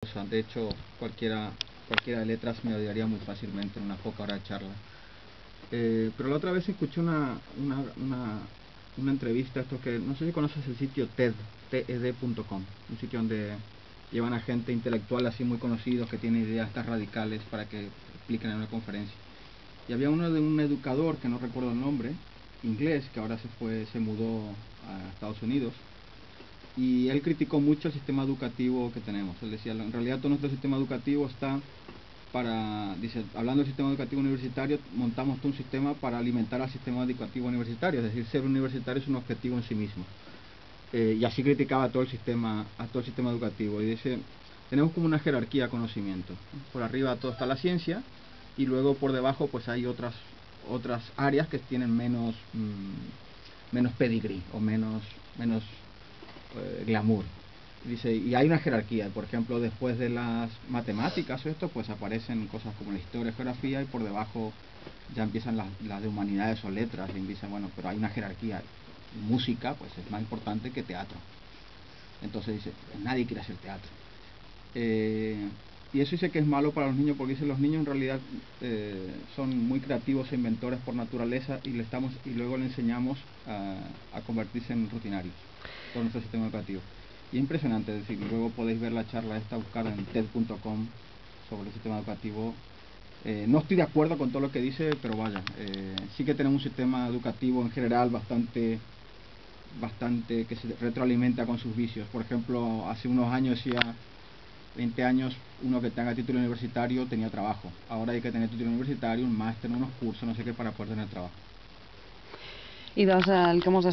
De hecho, cualquiera de letras me ayudaría muy fácilmente en una poca hora de charla. Pero la otra vez escuché una entrevista, esto que no sé si conoces el sitio TED.com, un sitio donde llevan a gente intelectual así muy conocidos que tiene ideas estas radicales para que expliquen en una conferencia. Y había uno de un educador, que no recuerdo el nombre, inglés, que ahora se mudó a Estados Unidos, y él criticó mucho el sistema educativo que tenemos. Él decía, en realidad todo nuestro sistema educativo está dice, hablando del sistema educativo universitario, montamos todo un sistema para alimentar al sistema educativo universitario, es decir, ser universitario es un objetivo en sí mismo. Y así criticaba a todo el sistema educativo, y dice, tenemos como una jerarquía de conocimiento. Por arriba todo está la ciencia, y luego por debajo pues hay otras áreas que tienen menos pedigrí o menos glamour. Dice, y hay una jerarquía, por ejemplo, después de las matemáticas pues aparecen cosas como la historia, geografía, y por debajo ya empiezan las de humanidades o letras, y dicen, bueno, pero hay una jerarquía. Música pues es más importante que teatro. Entonces dice, nadie quiere hacer teatro. Y eso dice que es malo para los niños, porque dice, los niños en realidad son muy creativos e inventores por naturaleza, y luego le enseñamos a convertirse en rutinarios, todo nuestro sistema educativo. Y es impresionante, es decir, luego podéis ver la charla esta, buscar en TED.com sobre el sistema educativo. No estoy de acuerdo con todo lo que dice, pero vaya, sí que tenemos un sistema educativo en general bastante que se retroalimenta con sus vicios. Por ejemplo, hace unos años, 20 años, uno que tenga título universitario tenía trabajo. Ahora hay que tener título universitario, un máster, unos cursos, no sé qué, para poder tener trabajo. I doncs el que mos